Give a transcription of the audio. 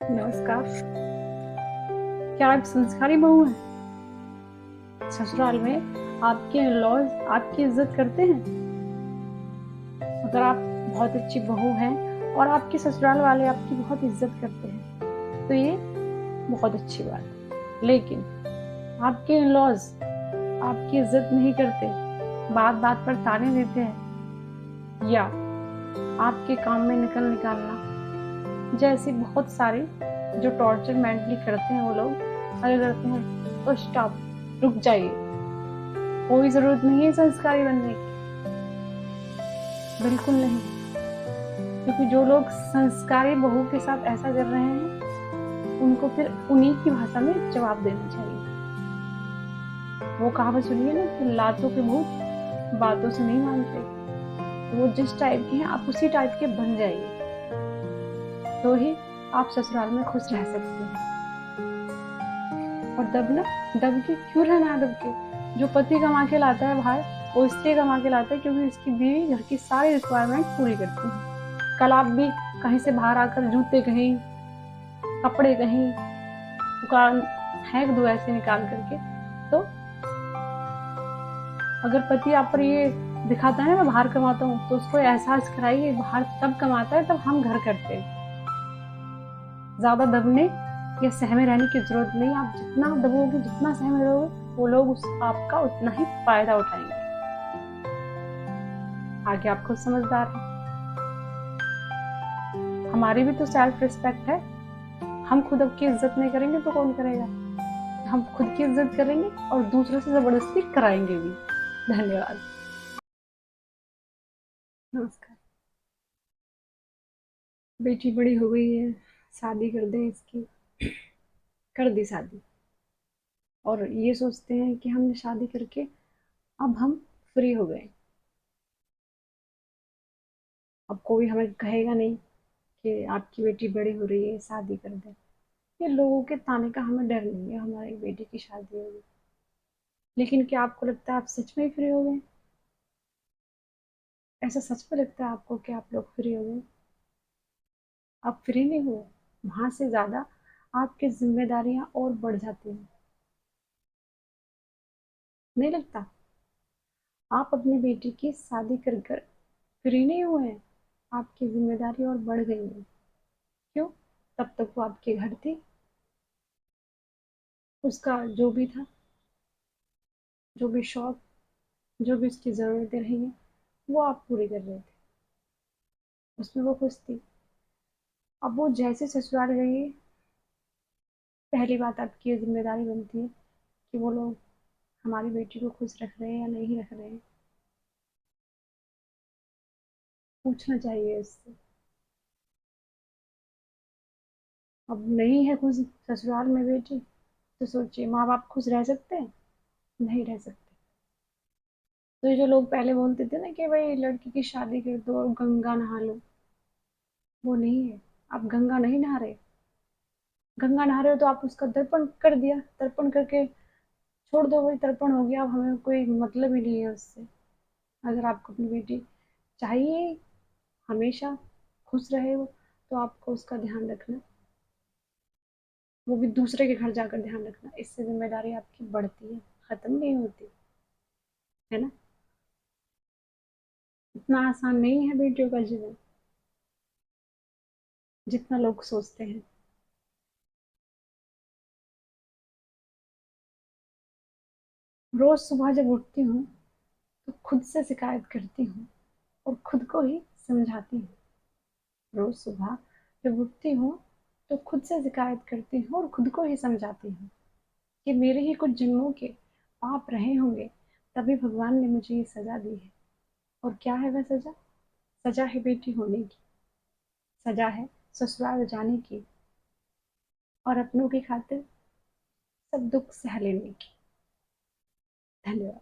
नमस्कार। क्या आप संस्कारी बहू हैं? ससुराल में आपके इन-लॉज़ आपकी इज़्ज़त करते हैं? अगर आप बहुत अच्छी बहू हैं और आपके ससुराल वाले आपकी बहुत इज़्ज़त करते हैं, तो ये बहुत अच्छी बात है। लेकिन आपके इन-लॉज़ आपकी इज़्ज़त नहीं करते, बात-बात पर ताने देते हैं या आपके काम में नकल निकालना, जैसे बहुत सारे जो टॉर्चर मेंटली करते हैं वो लोग, अगर करते हैं तो स्टॉप, रुक जाइए। कोई ज़रूरत नहीं है संस्कारी बनने की, बिल्कुल नहीं। क्योंकि जो लोग संस्कारी बहू के साथ ऐसा कर रहे हैं, उनको फिर उन्हीं की भाषा में जवाब देना चाहिए। वो कहावत सुनिए ना कि लातों के भूत बातों से नहीं मानते। तो वो जिस टाइप के हैं आप उसी टाइप के बन जाइए, तो ही आप ससुराल में खुश रह सकते हैं। और दब के क्यों रहना है दब के? जो पति कमा के लाता है बाहर, वो इसलिए कमा के लाता है क्योंकि उसकी बीवी घर की सारी रिक्वायरमेंट पूरी करती है। कल आप भी कहीं से बाहर आकर जूते कहीं, कपड़े कहीं दुकान फेंक दो ऐसे निकाल करके, तो अगर पति आप पर ये दिखाता है ना मैं बाहर कमाता हूँ, तो उसको एहसास कराइए बाहर तब कमाता है तब हम घर करते हैं। ज़्यादा दबने या सहमे रहने की ज़रूरत नहीं। आप जितना दबोगे, जितना सहमे रहोगे, वो लोग आपका उतना ही फ़ायदा उठाएँगे। आगे आप खुद समझदार हैं। हमारी भी तो सेल्फ रिस्पेक्ट है। हम खुद अपनी इज़्ज़त नहीं करेंगे तो कौन करेगा? हम खुद की इज़्ज़त करेंगे और दूसरों से ज़बरदस्ती कराएँगे भी। धन्यवाद। नमस्कार। बेटी बड़ी हो गई है, शादी कर दें इसकी। कर दी शादी और ये सोचते हैं कि हमने शादी करके अब हम फ्री हो गए। अब कोई हमें कहेगा नहीं कि आपकी बेटी बड़ी हो रही है, शादी कर दें। ये लोगों के ताने का हमें डर नहीं है, हमारी बेटी की शादी होगी। लेकिन क्या आपको लगता है आप सच में ही फ्री हो गए? ऐसा सच में लगता है आपको कि आप लोग फ्री हो गए? आप फ्री नहीं हुए, वहां से ज्यादा आपकी जिम्मेदारियां और बढ़ जाती हैं। नहीं लगता? आप अपनी बेटी की शादी कर कर फ्री नहीं हुए हैं, आपकी जिम्मेदारी और बढ़ गई है। क्यों? तब तक वो आपके घर थी, उसका जो भी था, जो भी शौक, जो भी उसकी जरूरतें रही हैं, वो आप पूरी कर रहे थे, उसमें वो खुश थी। अब वो जैसे ससुराल गई है, पहली बात आपकी ये जिम्मेदारी बनती है कि वो लोग हमारी बेटी को खुश रख रहे हैं या नहीं रख रहे हैं, पूछना चाहिए उससे। अब नहीं है खुश ससुराल में बेटी, तो सोचिए माँ बाप खुश रह सकते हैं? नहीं रह सकते। तो ये जो लोग पहले बोलते थे ना कि भाई लड़की की शादी कर दो और गंगा नहा लो, वो नहीं है। आप गंगा नहीं नहा रहे। गंगा नहा रहे हो तो आप उसका दर्पण कर दिया, तर्पण करके छोड़ दो, वही तर्पण हो गया। अब हमें कोई मतलब ही नहीं है उससे। अगर आपको अपनी बेटी चाहिए हमेशा खुश रहे वो, तो आपको उसका ध्यान रखना, वो भी दूसरे के घर जाकर ध्यान रखना। इससे जिम्मेदारी आपकी बढ़ती है, खत्म नहीं होती, है ना? इतना आसान नहीं है बेटियों का जीवन जितना लोग सोचते हैं। रोज सुबह जब उठती हूँ तो खुद से शिकायत करती हूँ और खुद को ही समझाती हूँ। रोज सुबह जब उठती हूँ तो खुद से शिकायत करती हूँ और खुद को ही समझाती हूँ कि मेरे ही कुछ जन्मों के पाप रहे होंगे, तभी भगवान ने मुझे ये सजा दी है। और क्या है वह सजा? सजा है बेटी होने की, सजा है ससुराल जाने की और अपनों की खातिर सब दुख सह लेने की। धन्यवाद।